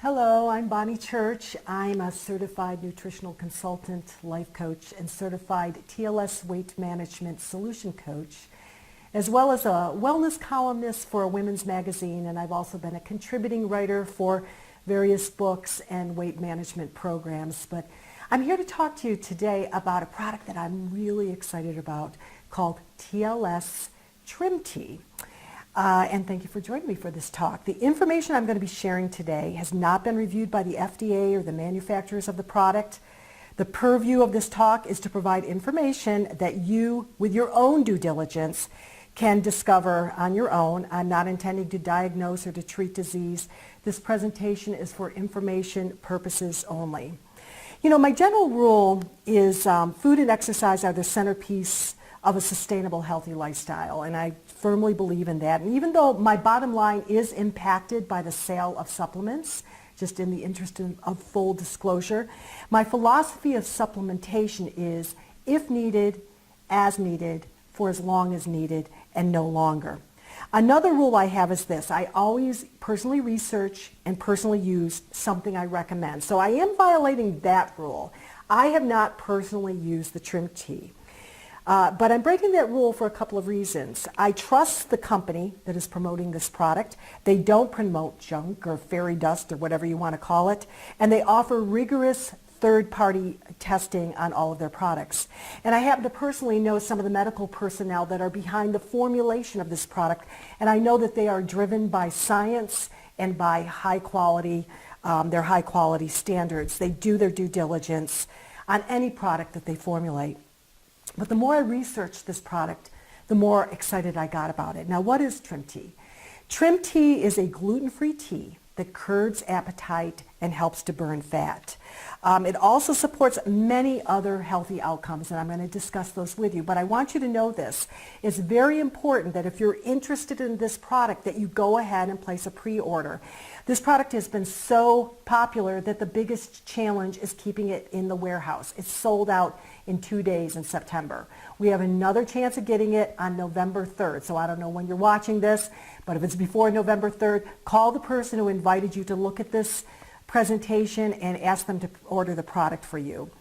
Hello, I'm Bonnie Church. I'm a certified nutritional consultant, life coach, and certified TLS weight management solution coach, as well as a wellness columnist for a women's magazine, and I've also been a contributing writer for various books and weight management programs. But I'm here to talk to you today about a product that I'm really excited about called TLS TrimTea. And thank you for joining me for this talk. The information I'm going to be sharing today has not been reviewed by the FDA or the manufacturers of the product. The purview of this talk is to provide information that you, with your own due diligence, can discover on your own. I'm not intending to diagnose or to treat disease. This presentation is for information purposes only. You know, my general rule is food and exercise are the centerpiece of a sustainable, healthy lifestyle, and I firmly believe in that. And even though my bottom line is impacted by the sale of supplements, just in the interest of full disclosure, my philosophy of supplementation is if needed, as needed, for as long as needed, and no longer. Another rule I have is this: I always personally research and personally use something I recommend. So I am violating that rule. I have not personally used the TrimTea. But I'm breaking that rule for a couple of reasons. I trust the company that is promoting this product. They don't promote junk or fairy dust or whatever you want to call it. And they offer rigorous third-party testing on all of their products. And I happen to personally know some of the medical personnel that are behind the formulation of this product. And I know that they are driven by science and by their high quality standards. They do their due diligence on any product that they formulate. But the more I researched this product, the more excited I got about it. Now, what is TrimTea? TrimTea is a gluten-free tea that curbs appetite and helps to burn fat. It also supports many other healthy outcomes, and I'm going to discuss those with you. But I want you to know this. It's very important that if you're interested in this product, that you go ahead and place a pre-order. This product has been so popular that the biggest challenge is keeping it in the warehouse. It's sold out in 2 days in September. We have another chance of getting it on November 3rd. So I don't know when you're watching this, but if it's before November 3rd, call the person who invited you to look at this presentation and ask them to order the product for you.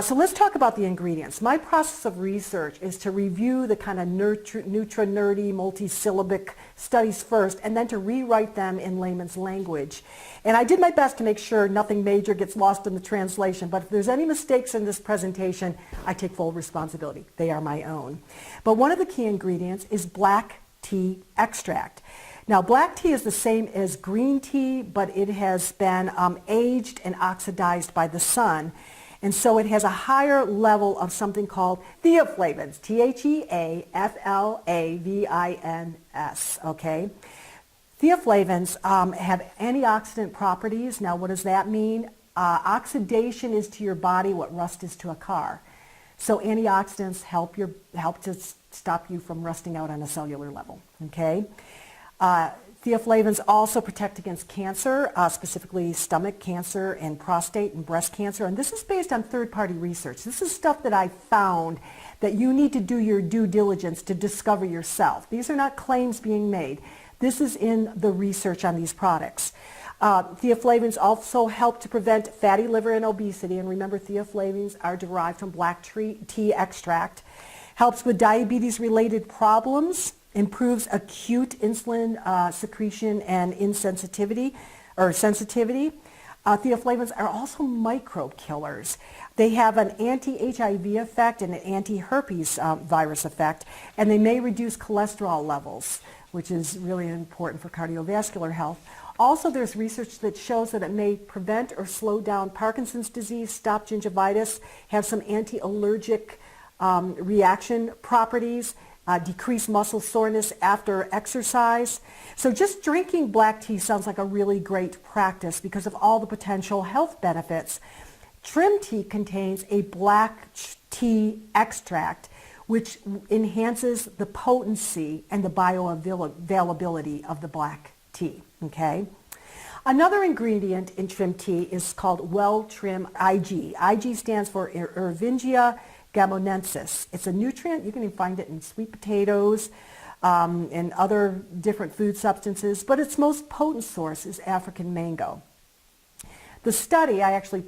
So let's talk about the ingredients. My process of research is to review the kind of nutra-nerdy, multi-syllabic studies first, and then to rewrite them in layman's language. And I did my best to make sure nothing major gets lost in the translation, but if there's any mistakes in this presentation, I take full responsibility. They are my own. But one of the key ingredients is black tea extract. Now, black tea is the same as green tea, but it has been aged and oxidized by the sun. And so it has a higher level of something called theaflavins, Theaflavins, okay? Theaflavins have antioxidant properties. Now, what does that mean? Oxidation is to your body what rust is to a car. So antioxidants help to stop you from rusting out on a cellular level, okay? Theaflavins also protect against cancer, specifically stomach cancer and prostate and breast cancer. And this is based on third-party research. This is stuff that I found that you need to do your due diligence to discover yourself. These are not claims being made. This is in the research on these products. Theaflavins also help to prevent fatty liver and obesity. And remember, theaflavins are derived from black tea extract. Helps with diabetes-related problems. Improves acute insulin secretion and insensitivity or sensitivity. Theaflavins are also microbe killers. They have an anti-HIV effect and an anti-herpes virus effect, and they may reduce cholesterol levels, which is really important for cardiovascular health. Also, there's research that shows that it may prevent or slow down Parkinson's disease, stop gingivitis, have some anti-allergic reaction properties, decrease muscle soreness after exercise. So just drinking black tea sounds like a really great practice because of all the potential health benefits. TrimTea contains a black tea extract which enhances the potency and the bioavailability of the black tea, okay? Another ingredient in TrimTea is called Well-Trim IG. IG stands for Ervingia gamonensis. It's a nutrient. You can even find it in sweet potatoes and other different food substances, but its most potent source is African mango. The study, I actually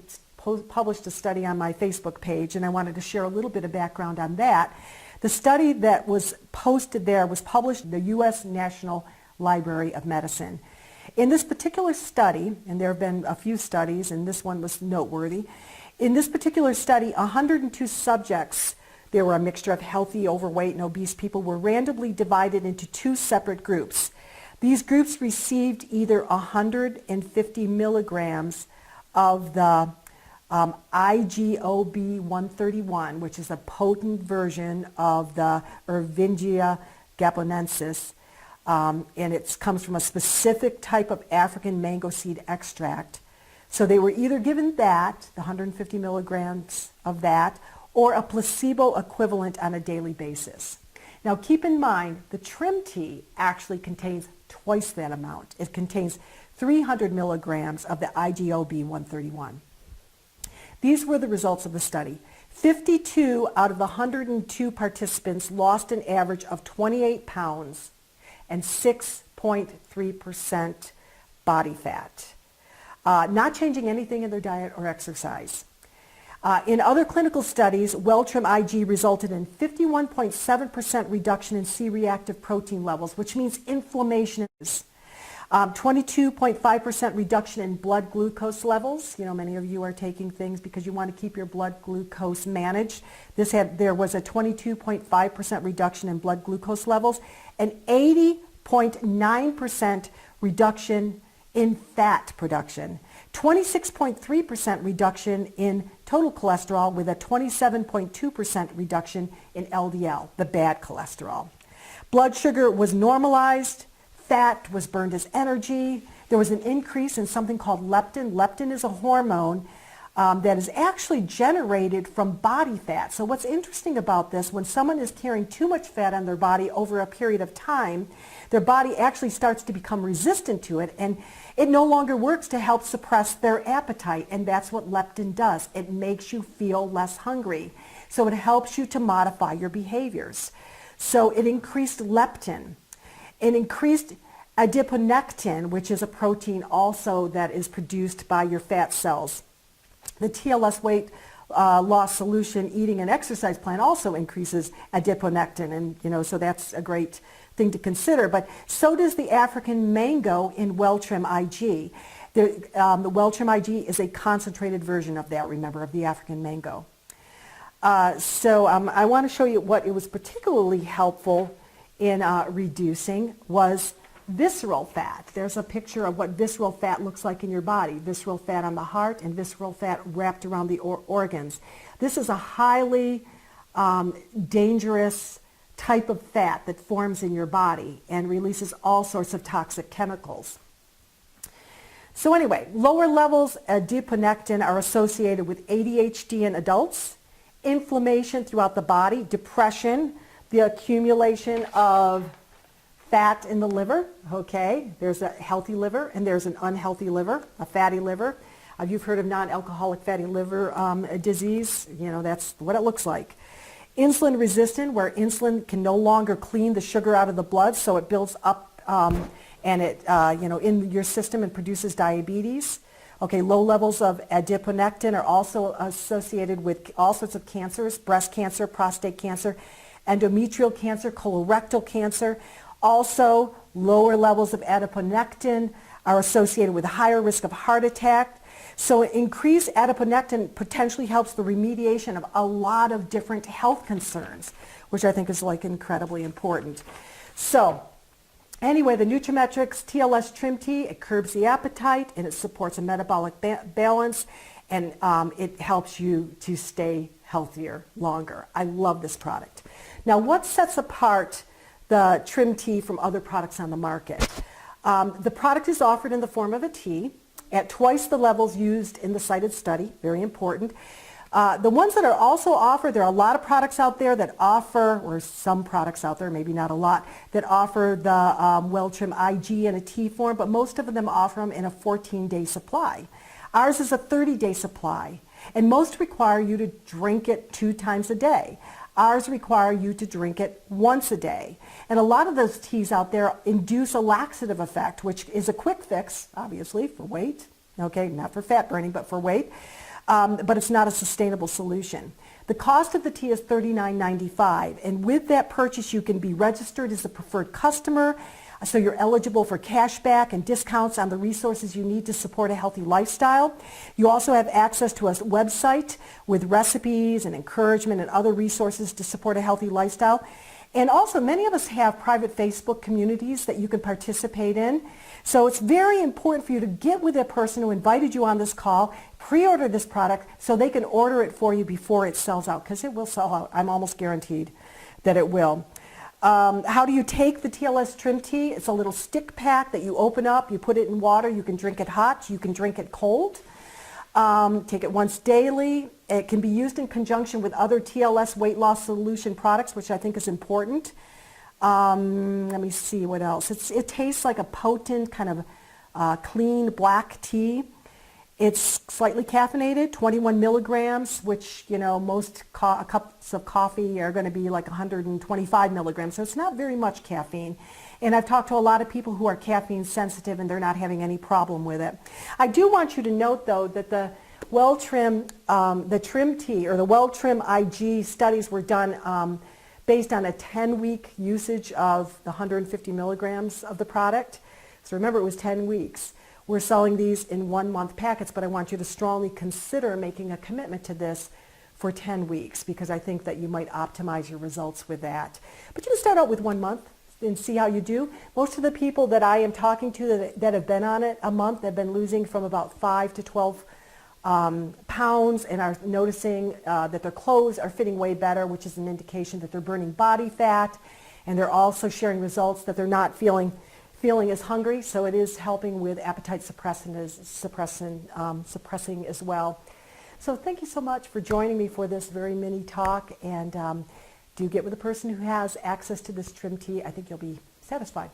published a study on my Facebook page, and I wanted to share a little bit of background on that. The study that was posted there was published in the U.S. National Library of Medicine. In this particular study, and there have been a few studies, and this one was noteworthy, in this particular study, 102 subjects, there were a mixture of healthy, overweight, and obese people, were randomly divided into two separate groups. These groups received either 150 milligrams of the IGOB 131, which is a potent version of the Ervingia gaponensis, and it comes from a specific type of African mango seed extract. So they were either given that, the 150 milligrams of that, or a placebo equivalent on a daily basis. Now keep in mind, the TrimTea actually contains twice that amount. It contains 300 milligrams of the IGOB 131. These were the results of the study. 52 out of the 102 participants lost an average of 28 pounds and 6.3% body fat, not changing anything in their diet or exercise. In other clinical studies, Welltrim IG resulted in 51.7% reduction in C-reactive protein levels, which means inflammation. 22.5% reduction in blood glucose levels. You know, many of you are taking things because you want to keep your blood glucose managed. There was a 22.5% reduction in blood glucose levels, and 80.9% reduction in fat production. 26.3% reduction in total cholesterol with a 27.2% reduction in LDL, the bad cholesterol. Blood sugar was normalized. Fat was burned as energy. There was an increase in something called leptin. Leptin is a hormone that is actually generated from body fat. So what's interesting about this, when someone is carrying too much fat on their body over a period of time, their body actually starts to become resistant to it, and it no longer works to help suppress their appetite, and that's what leptin does. It makes you feel less hungry. So it helps you to modify your behaviors. So it increased leptin. It increased adiponectin, which is a protein also that is produced by your fat cells. The TLS weight loss solution eating and exercise plan also increases adiponectin, and so that's a great thing to consider. But so does the African mango in Welltrim IG. The Welltrim IG is a concentrated version of that, remember, of the African mango. So I want to show you what it was particularly helpful in reducing was visceral fat. There's a picture of what visceral fat looks like in your body. Visceral fat on the heart and visceral fat wrapped around the organs. This is a highly dangerous type of fat that forms in your body and releases all sorts of toxic chemicals. So anyway, lower levels of adiponectin are associated with ADHD in adults, inflammation throughout the body, depression, the accumulation of fat in the liver. Okay, there's a healthy liver and there's an unhealthy liver, a fatty liver. You've heard of non-alcoholic fatty liver disease. That's what it looks like. Insulin resistant, where insulin can no longer clean the sugar out of the blood, so it builds up and it in your system and produces diabetes. Okay, low levels of adiponectin are also associated with all sorts of cancers: breast cancer, prostate cancer, endometrial cancer, colorectal cancer. Also, lower levels of adiponectin are associated with a higher risk of heart attack. So increased adiponectin potentially helps the remediation of a lot of different health concerns, which I think is incredibly important. So anyway, the Nutrimetrics TLS TrimTea, it curbs the appetite and it supports a metabolic balance, and it helps you to stay healthier longer. I love this product. Now, what sets apart the TrimTea from other products on the market? The product is offered in the form of a tea at twice the levels used in the cited study. Very important. The ones that are also offered, there are a lot of products out there that offer, or some products out there, maybe not a lot, that offer the Welltrim IG in a tea form, but most of them offer them in a 14-day supply. Ours is a 30-day supply, and most require you to drink it 2 times a day. Ours require you to drink it once a day. And a lot of those teas out there induce a laxative effect, which is a quick fix, obviously, for weight, okay, not for fat burning, but for weight, but it's not a sustainable solution. The cost of the tea is $39.95, and with that purchase you can be registered as a preferred customer, so you're eligible for cash back and discounts on the resources you need to support a healthy lifestyle. You also have access to a website with recipes and encouragement and other resources to support a healthy lifestyle. And also, many of us have private Facebook communities that you can participate in. So it's very important for you to get with that person who invited you on this call, pre-order this product so they can order it for you before it sells out, because it will sell out. I'm almost guaranteed that it will. How do you take the TLS TrimTea? It's a little stick pack that you open up, you put it in water, you can drink it hot, you can drink it cold. Take it once daily. It can be used in conjunction with other TLS weight loss solution products, which I think is important. Let me see what else. It tastes like a potent kind of clean black tea. It's slightly caffeinated, 21 milligrams, which, you know, most cups of coffee are going to be like 125 milligrams. So it's not very much caffeine. And I've talked to a lot of people who are caffeine sensitive and they're not having any problem with it. I do want you to note, though, that the TrimTea or the Trim IG studies were done based on a 10-week usage of the 150 milligrams of the product. So remember, it was 10 weeks. We're selling these in 1-month packets, but I want you to strongly consider making a commitment to this for 10 weeks because I think that you might optimize your results with that. But you can start out with 1 month and see how you do. Most of the people that I am talking to that have been on it a month have been losing from about 5 to 12 pounds and are noticing that their clothes are fitting way better, which is an indication that they're burning body fat, and they're also sharing results that they're not feeling as hungry, so it is helping with appetite suppressing as well. So thank you so much for joining me for this very mini talk, and do get with a person who has access to this TrimTea. I think you'll be satisfied.